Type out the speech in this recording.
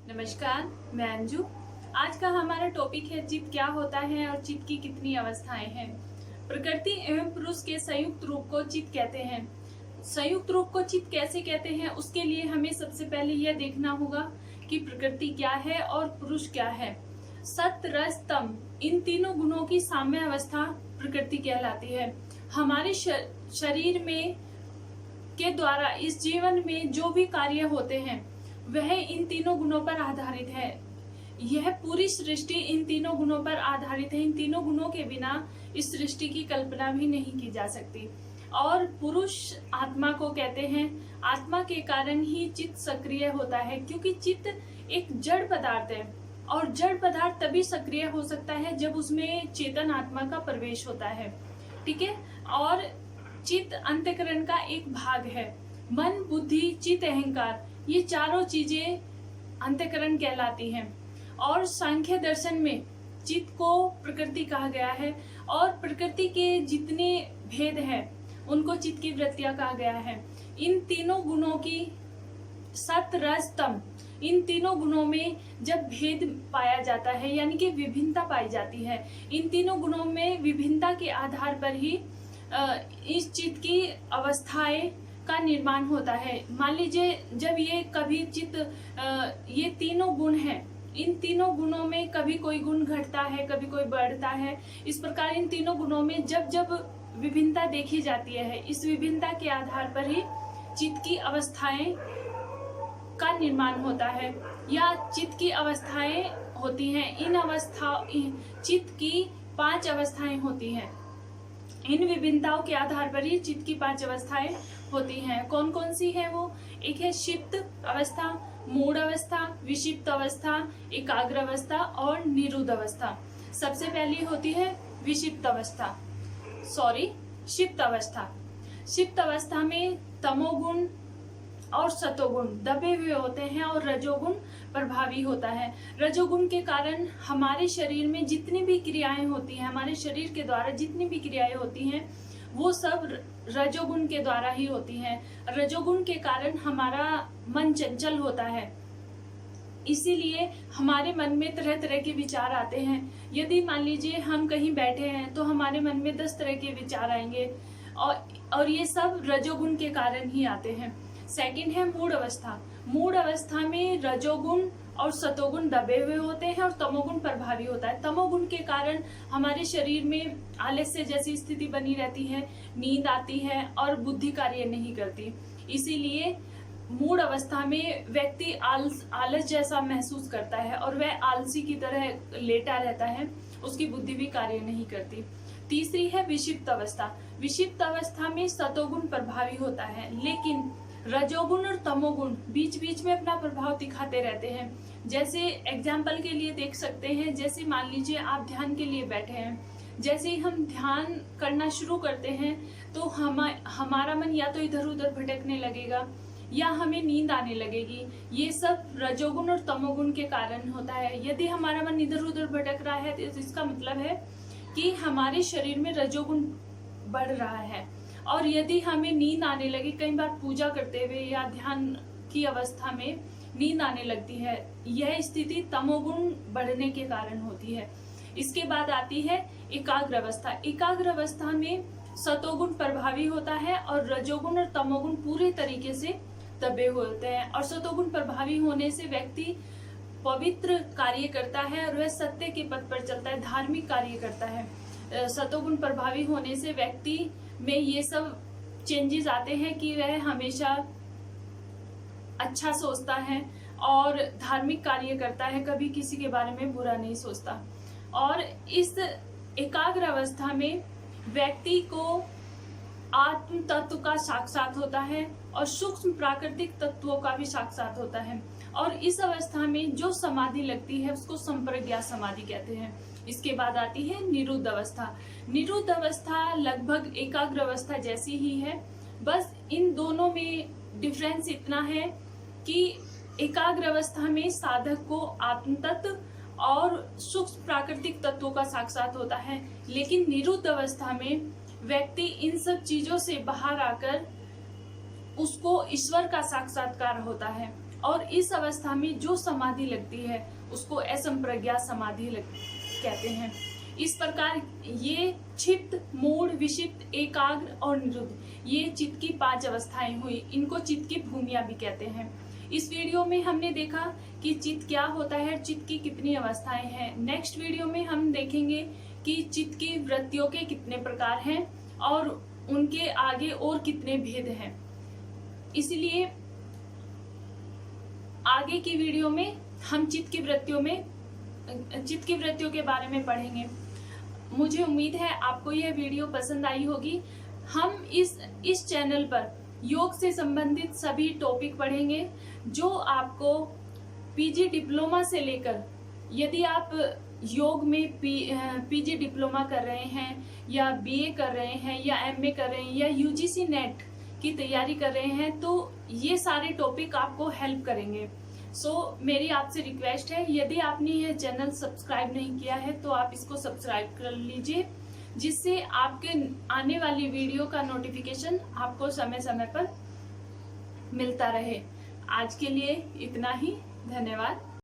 नमस्कार, मैं अंजू। आज का हमारा टॉपिक है चित्त क्या होता है और चित्त की कितनी अवस्थाएं हैं। प्रकृति एवं पुरुष के संयुक्त रूप को चित्त कहते हैं। संयुक्त रूप को चित्त कैसे कहते हैं, उसके लिए हमें सबसे पहले यह देखना होगा कि प्रकृति क्या है और पुरुष क्या है। सत्य, रज, तम, इन तीनों गुणों की साम्य अवस्था प्रकृति कहलाती है। हमारे शरीर में के द्वारा इस जीवन में जो भी कार्य होते हैं वह इन तीनों गुणों पर आधारित है। यह पूरी सृष्टि इन तीनों गुणों पर आधारित है। इन तीनों गुणों के बिना इस सृष्टि की कल्पना भी नहीं की जा सकती। और पुरुष आत्मा को कहते हैं। आत्मा के कारण ही चित्त सक्रिय होता है, क्योंकि चित्त एक जड़ पदार्थ है और जड़ पदार्थ तभी सक्रिय हो सकता है जब उसमें चेतन आत्मा का प्रवेश होता है। ठीक है। और चित्त अंतःकरण का एक भाग है। मन, बुद्धि, चित्त, अहंकार, ये चारों चीजें अंतःकरण कहलाती हैं। और सांख्य दर्शन में चित्त को प्रकृति कहा गया है और प्रकृति के जितने भेद हैं उनको चित्त की वृत्तियां कहा गया है। इन तीनों गुणों की सत, रज, तम, इन तीनों गुणों में जब भेद पाया जाता है यानी कि विभिन्नता पाई जाती है, इन तीनों गुणों में विभिन्नता के आधार पर ही इस चित्त की अवस्थाएं का निर्माण होता है। मान लीजिए जब ये कभी चित्त ये तीनों गुण हैं, इन तीनों गुणों में कभी कोई गुण घटता है, कभी कोई बढ़ता है। इस प्रकार इन तीनों गुणों में जब जब विभिन्नता देखी जाती है, इस विभिन्नता के आधार पर ही चित्त की अवस्थाएं का निर्माण होता है या चित्त की अवस्थाएं होती हैं। चित्त की 5 अवस्थाएं होती हैं। इन विभिन्नताओं के आधार पर ही चित्त की 5 अवस्थाएं होती हैं। कौन कौन सी है वो? एक है क्षिप्त अवस्था, मूढ़ अवस्था, विक्षिप्त अवस्था, एकाग्र अवस्था और निरुद्ध अवस्था। सबसे पहली होती है विक्षिप्त अवस्था, क्षिप्त अवस्था। क्षिप्त अवस्था में तमोगुण और सतोगुण दबे हुए होते हैं और रजोगुण प्रभावी होता है। रजोगुण के कारण हमारे शरीर में जितनी भी क्रियाएं होती हैं, हमारे शरीर के द्वारा जितनी भी क्रियाएं होती हैं वो सब रजोगुण के द्वारा ही होती हैं। रजोगुण के कारण हमारा मन चंचल होता है, इसीलिए हमारे मन में तरह तरह के विचार आते हैं। यदि मान लीजिए हम कहीं बैठे हैं तो हमारे मन में 10 तरह के विचार आएंगे और ये सब रजोगुण के कारण ही आते हैं। सेकंड है मूढ़ अवस्था। मूढ़ अवस्था में रजोगुण और सतोगुण दबे हुए होते हैं और तमोगुण प्रभावी होता है। तमोगुण के कारण हमारे शरीर में आलस्य जैसी स्थिति बनी रहती है, नींद आती है और बुद्धि कार्य नहीं करती। इसीलिए मूढ़ अवस्था में व्यक्ति आलस जैसा महसूस करता है और वह आलसी की तरह लेटा रहता है, उसकी बुद्धि भी कार्य नहीं करती। तीसरी है विक्षिप्त अवस्था। विक्षिप्त अवस्था में सतोगुण प्रभावी होता है, लेकिन रजोगुण और तमोगुण बीच बीच में अपना प्रभाव दिखाते रहते हैं। जैसे एग्जाम्पल के लिए देख सकते हैं, जैसे मान लीजिए आप ध्यान के लिए बैठे हैं, जैसे ही हम ध्यान करना शुरू करते हैं तो हमारा मन या तो इधर उधर भटकने लगेगा या हमें नींद आने लगेगी। ये सब रजोगुण और तमोगुण के कारण होता है। यदि हमारा मन इधर उधर भटक रहा है तो इसका मतलब है कि हमारे शरीर में रजोगुण बढ़ रहा है। और यदि हमें नींद आने लगे, कई बार पूजा करते हुए या ध्यान की अवस्था में नींद आने लगती है, यह स्थिति तमोगुण बढ़ने के कारण होती है। इसके बाद आती है एकाग्र अवस्था। एकाग्र अवस्था में सतोगुण प्रभावी होता है और रजोगुण और तमोगुण पूरे तरीके से दबे हुए होते हैं। और सतोगुण प्रभावी होने से व्यक्ति पवित्र कार्य करता है और वह सत्य के पथ पर चलता है, धार्मिक कार्य करता है। सतोगुण प्रभावी होने से व्यक्ति में ये सब चेंजेस आते हैं कि वह हमेशा अच्छा सोचता है और धार्मिक कार्य करता है, कभी किसी के बारे में बुरा नहीं सोचता। और इस एकाग्र अवस्था में व्यक्ति को आत्म तत्व का साक्षात होता है और सूक्ष्म प्राकृतिक तत्वों का भी साक्षात होता है। और इस अवस्था में जो समाधि लगती है उसको संप्रज्ञा समाधि कहते हैं। इसके बाद आती है निरुद्ध अवस्था। निरुद्ध अवस्था लगभग एकाग्र अवस्था जैसी ही है, बस इन दोनों में डिफरेंस इतना है कि एकाग्र अवस्था में साधक को आत्म तत्व और सूक्ष्म प्राकृतिक तत्वों का साक्षात होता है, लेकिन निरुद्ध अवस्था में व्यक्ति इन सब चीजों से बाहर आकर उसको ईश्वर का साक्षात्कार होता है। और इस अवस्था में जो समाधि लगती है उसको असंप्रज्ञा समाधि कहते हैं। इस प्रकार ये क्षिप्त, मूढ़, विक्षिप्त, एकाग्र और निरुद्ध, ये चित्त की 5 अवस्थाएं हुई। इनको चित्त की भूमियां भी कहते हैं। इस वीडियो में हमने देखा कि चित्त क्या होता है, चित्त की कितनी अवस्थाएं हैं। नेक्स्ट वीडियो में हम देखेंगे कि चित्त की वृत्तियों के कितने प्रकार हैं और उनके आगे और कितने भेद हैं। इसलिए आगे की वीडियो में हम चित्त की वृत्तियों के बारे में पढ़ेंगे। मुझे उम्मीद है आपको यह वीडियो पसंद आई होगी। हम इस चैनल पर योग से संबंधित सभी टॉपिक पढ़ेंगे जो आपको पीजी डिप्लोमा से लेकर, यदि आप योग में पीजी डिप्लोमा कर रहे हैं या बीए कर रहे हैं या एमए कर रहे हैं या यूजीसी नेट की तैयारी कर रहे हैं, तो ये सारे टॉपिक आपको हेल्प करेंगे। मेरी आपसे रिक्वेस्ट है, यदि आपने यह चैनल सब्सक्राइब नहीं किया है तो आप इसको सब्सक्राइब कर लीजिए, जिससे आपके आने वाली वीडियो का नोटिफिकेशन आपको समय समय पर मिलता रहे। आज के लिए इतना ही। धन्यवाद।